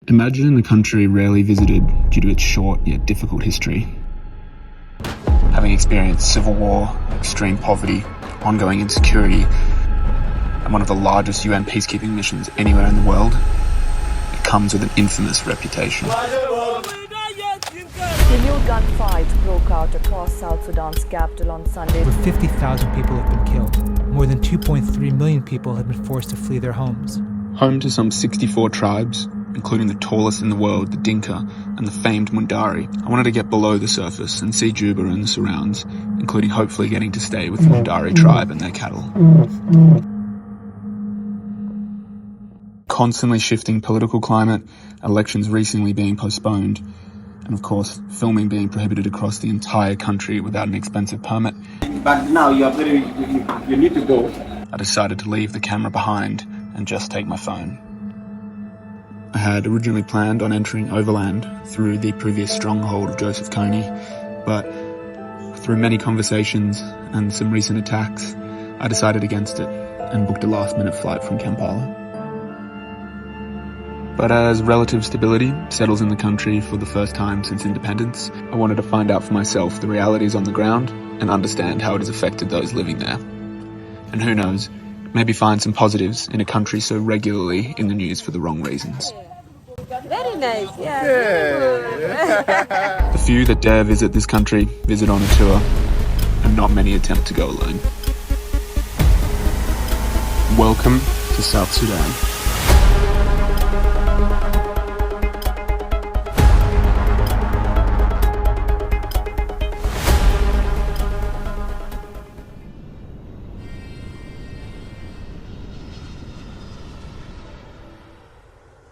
Imagine a country rarely visited due to its short yet difficult history. Having experienced civil war, extreme poverty, ongoing insecurity, and one of the largest UN peacekeeping missions anywhere in the world, it comes with an infamous reputation. Renewed gunfights broke out across South Sudan's capital on Sunday. Over 50,000 people have been killed. More than 2.3 million people have been forced to flee their homes. Home to some 64 tribes, including the tallest in the world, the Dinka, and the famed Mundari, I wanted to get below the surface and see Juba and the surrounds, including hopefully getting to stay with the Mundari tribe and their cattle. Constantly shifting political climate, elections recently being postponed, and of course, filming being prohibited across the entire country without an expensive permit. But now you need to go. I decided to leave the camera behind and just take my phone. I had originally planned on entering overland through the previous stronghold of Joseph Kony, but through many conversations and some recent attacks, I decided against it and booked a last-minute flight from Kampala. But as relative stability settles in the country for the first time since independence, I wanted to find out for myself the realities on the ground and understand how it has affected those living there. And who knows, maybe find some positives in a country so regularly in the news for the wrong reasons. Very nice, yeah. The few that dare visit this country visit on a tour, and not many attempt to go alone. Welcome to South Sudan.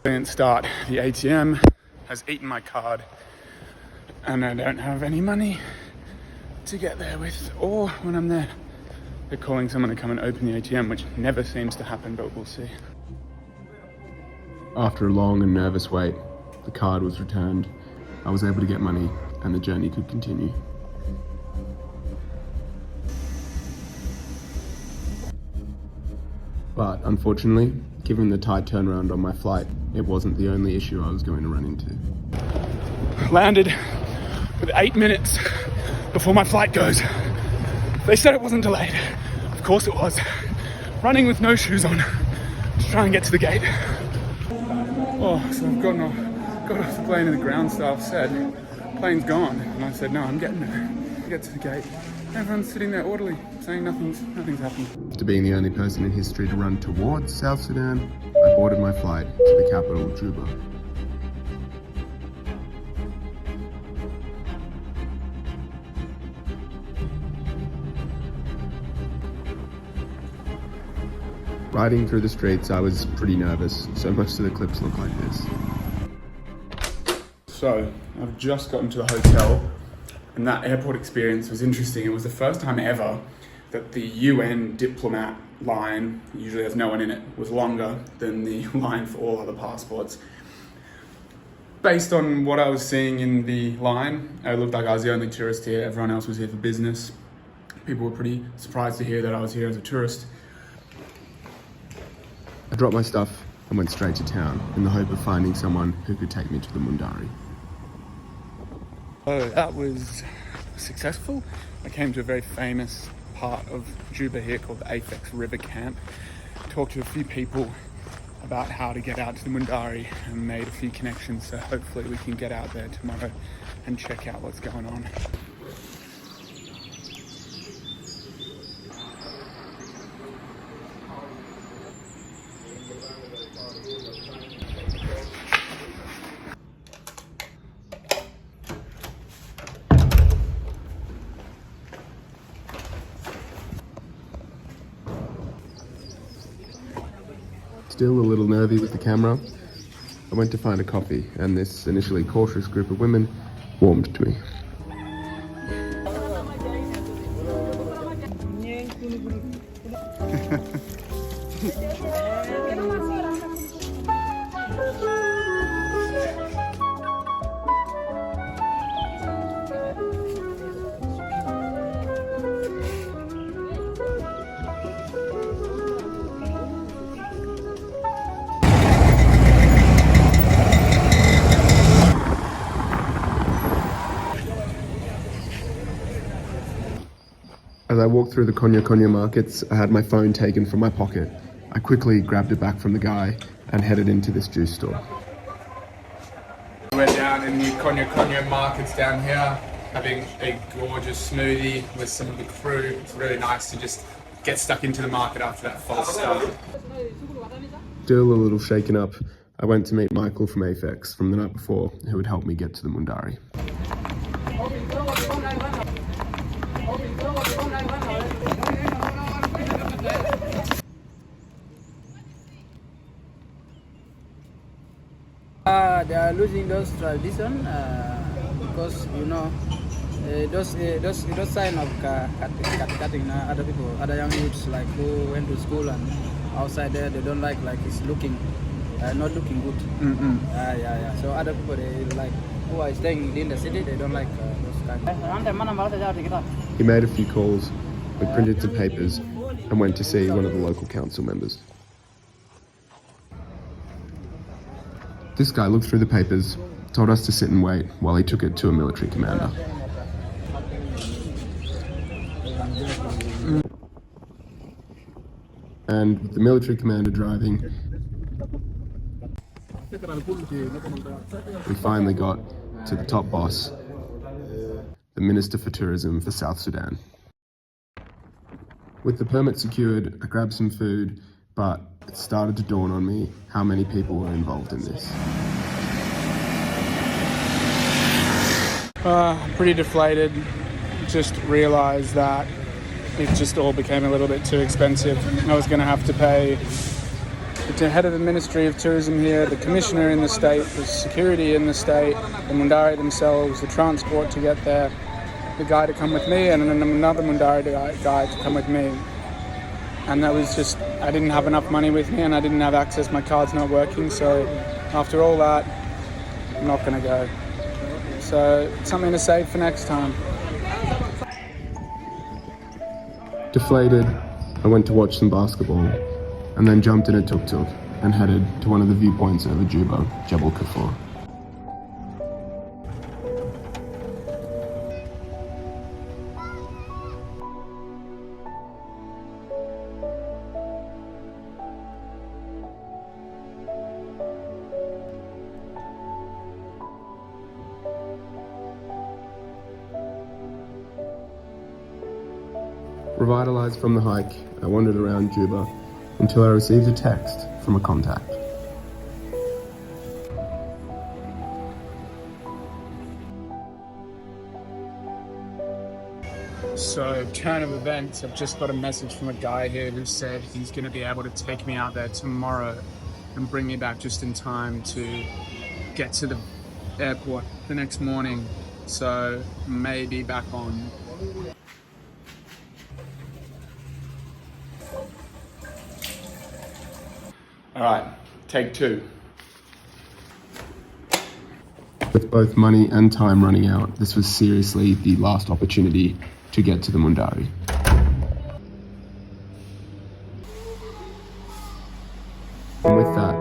Brilliant start. The ATM has eaten my card and I don't have any money to get there with, or when I'm there they're calling someone to come and open the ATM, which never seems to happen, but we'll see. After a long and nervous wait, the card was returned. I was able to get money and the journey could continue. But unfortunately, given the tight turnaround on my flight, it wasn't the only issue I was going to run into. Landed with 8 minutes before my flight goes. They said it wasn't delayed. Of course it was. Running with no shoes on to try and get to the gate. Oh, so I've got off the plane and the ground staff said, plane's gone. And I said, no, I'm getting there. I get to the gate. Everyone's sitting there orderly, saying nothing's happened. After being the only person in history to run towards South Sudan, I boarded my flight to the capital, Juba. Riding through the streets, I was pretty nervous, so most of the clips look like this. So, I've just gotten to the hotel, and that airport experience was interesting. It was the first time ever that the UN diplomat line, usually has no one in it, was longer than the line for all other passports. Based on what I was seeing in the line, it looked like I was the only tourist here. Everyone else was here for business. People were pretty surprised to hear that I was here as a tourist. I dropped my stuff and went straight to town in the hope of finding someone who could take me to the Mundari. Oh, that was successful. I came to a very famous part of Juba here called the Afex River Camp. Talked to a few people about how to get out to the Mundari and made a few connections, so hopefully we can get out there tomorrow and check out what's going on. Still a little nervy with the camera, I went to find a coffee, and this initially cautious group of women warmed to me. I walked through the Konya markets, I had my phone taken from my pocket. I quickly grabbed it back from the guy and headed into this juice store. We're down in the Konya markets down here, having a gorgeous smoothie with some of the crew. It's really nice to just get stuck into the market after that false start. Still a little shaken up, I went to meet Michael from Apex from the night before, who would help me get to the Mundari. They are losing those tradition because those sign of cutting other people, other young youths like who went to school and outside there they don't like it's looking not looking good. So other people they like who are staying within the city they don't like those kind. He made a few calls, we printed some papers and went to see one of the local council members. This guy looked through the papers, told us to sit and wait while he took it to a military commander. And with the military commander driving, we finally got to the top boss, the Minister for Tourism for South Sudan. With the permit secured, I grabbed some food, but it started to dawn on me how many people were involved in this. Pretty deflated. Just realised that it just all became a little bit too expensive. I was going to have to pay the head of the Ministry of Tourism here, the commissioner in the state, the security in the state, the Mundari themselves, the transport to get there, the guy to come with me, and then another Mundari guy to come with me. And that was just, I didn't have enough money with me and I didn't have access, my card's not working, so after all that, I'm not going to go. So it's something to save for next time. Deflated, I went to watch some basketball and then jumped in a tuk-tuk and headed to one of the viewpoints over Juba, Jebel Kafur. Revitalized from the hike, I wandered around Juba until I received a text from a contact. So, turn of events, I've just got a message from a guy here who said he's going to be able to take me out there tomorrow and bring me back just in time to get to the airport the next morning. So, maybe back on. All right, take two. With both money and time running out, this was seriously the last opportunity to get to the Mundari. And with that,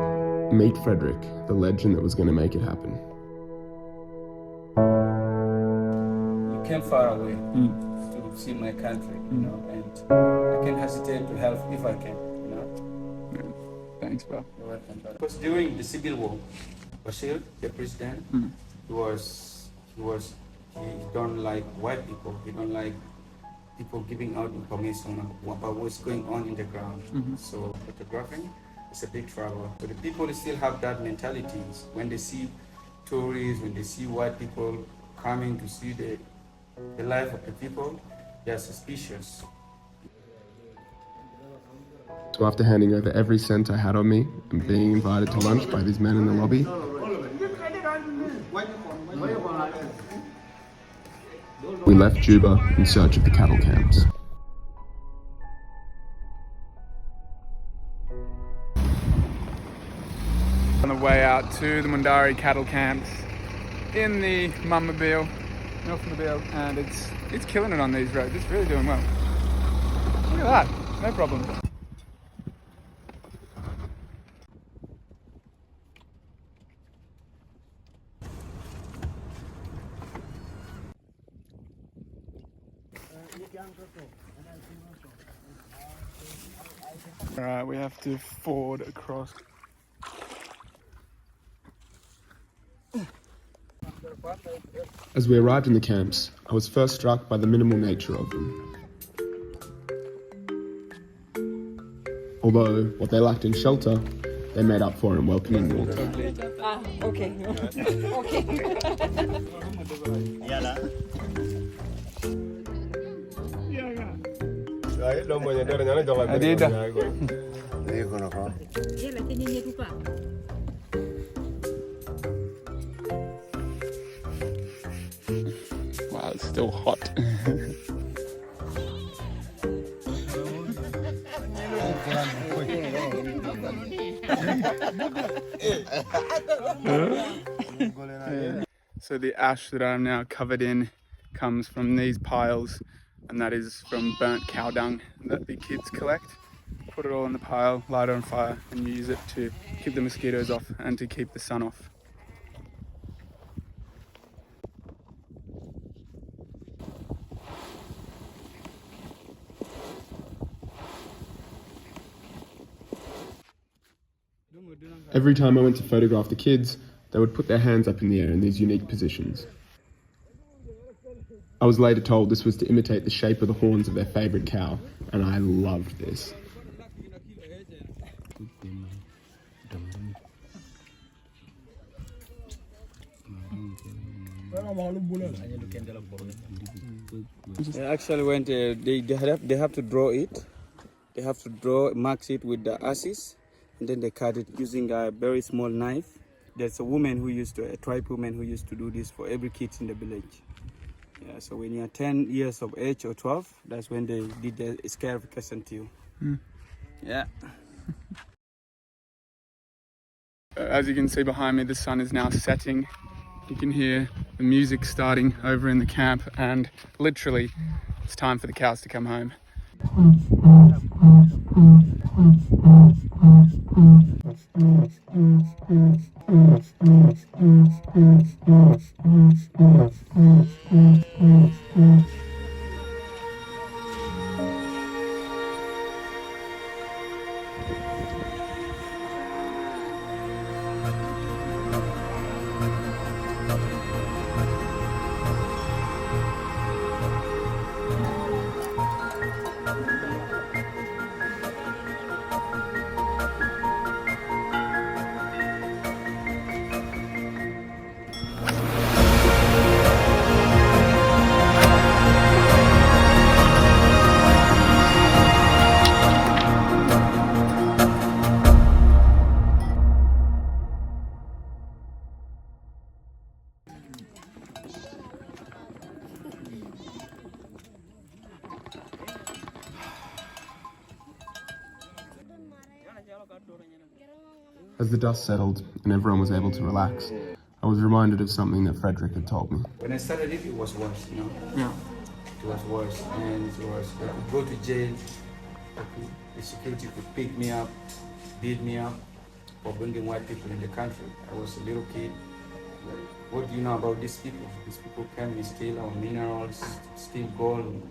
meet Frederick, the legend that was going to make it happen. You came far away to see my country, and I can't hesitate to help if I can, Thanks, bro. You're welcome, brother. Because during the civil war, Bashir, the president, he don't like white people. He don't like people giving out information about what's going on in the ground. So photographing is a big trouble. But the people still have that mentality. When they see tourists, when they see white people coming to see the life of the people, they are suspicious. So after handing over every cent I had on me and being invited to lunch by these men in the lobby, we left Juba in search of the cattle camps. On the way out to the Mundari cattle camps in the Mumobile, and it's killing it on these roads. It's really doing well. Look at that, no problem. Alright, we have to ford across. As we arrived in the camps, I was first struck by the minimal nature of them. Although what they lacked in shelter, they made up for in welcoming warmth. Okay. Wow, it's still hot. So the ash that I'm now covered in comes from these piles, and that is from burnt cow dung that the kids collect. Put it all in the pile, light it on fire, and use it to keep the mosquitoes off and to keep the sun off. Every time I went to photograph the kids, they would put their hands up in the air in these unique positions. I was later told this was to imitate the shape of the horns of their favourite cow, and I loved this. Actually, when they have to draw it, they have to mark it with the axis, and then they cut it using a very small knife. There's a tribe woman who used to do this for every kid in the village. Yeah, so when you're 10 years of age or 12, that's when they did the scarification to you. Yeah. As you can see behind me, the sun is now setting. You can hear the music starting over in the camp, and literally it's time for the cows to come home. As the dust settled and everyone was able to relax, I was reminded of something that Frederick had told me. When I started it was worse, you know. Yeah. It was worse, and it was, I could go to jail, the security could pick me up, beat me up for bringing white people in the country. I was a little kid. Like, what do you know about these people? These people come and steal our minerals, steal gold.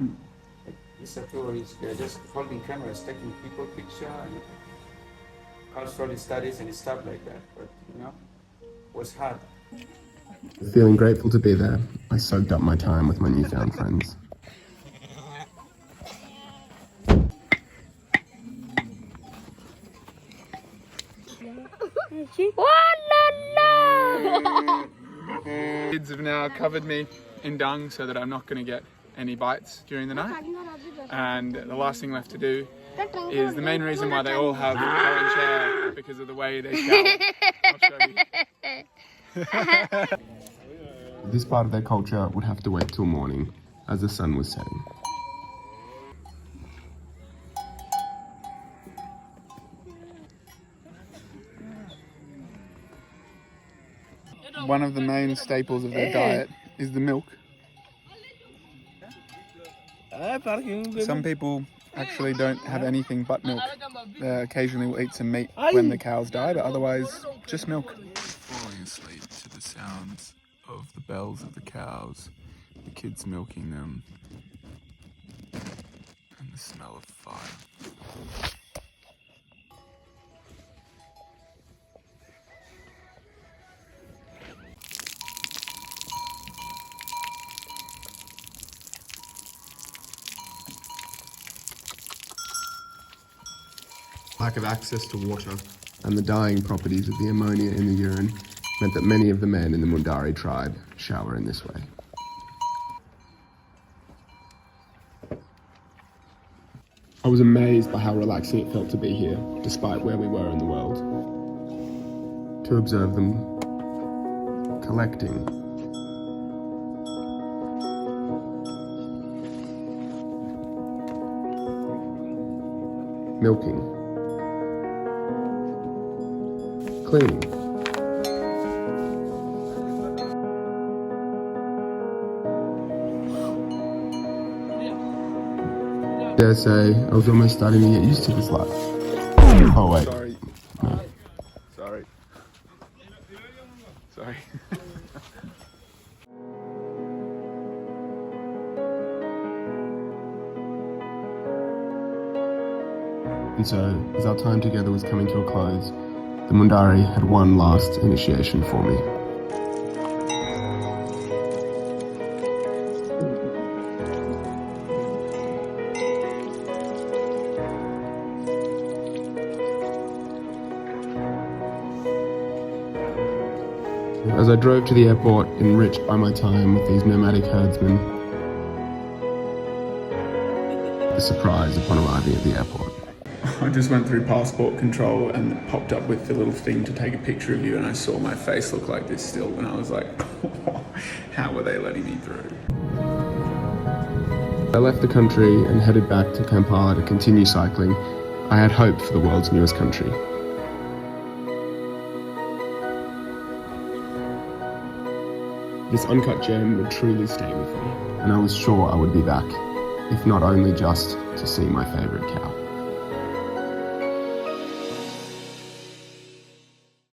Like, these are tourists, they're just holding cameras, taking people picture and cultural studies and stuff like that. But, you know, it was hard. Feeling grateful to be there, I soaked up my time with my newfound friends. Kids have now covered me in dung so that I'm not going to get any bites during the night. And the last thing left to do is the main reason why they all have orange hair, because of the way they shower. I'll show you. This part of their culture would have to wait till morning, as the sun was setting. One of the main staples of their diet is the milk. Some people actually don't have anything but milk. They occasionally will eat some meat when the cows die, but otherwise just milk. Falling asleep to the sounds of the bells of the cows, the kids milking them. And the smell of fire. Lack of access to water and the dyeing properties of the ammonia in the urine meant that many of the men in the Mundari tribe shower in this way. I was amazed by how relaxing it felt to be here, despite where we were in the world. To observe them collecting, milking, cleaning, dare say I was almost starting to get used to this life. Oh wait. Sorry. No. Sorry. Sorry. And so, as our time together was coming to a close, the Mundari had one last initiation for me. As I drove to the airport, enriched by my time with these nomadic herdsmen, the surprise upon arriving at the airport. I just went through passport control and it popped up with the little thing to take a picture of you, and I saw my face look like this still, and I was like, how were they letting me through? I left the country and headed back to Kampala to continue cycling. I had hope for the world's newest country. This uncut gem would truly stay with me, and I was sure I would be back, if not only just to see my favourite cow.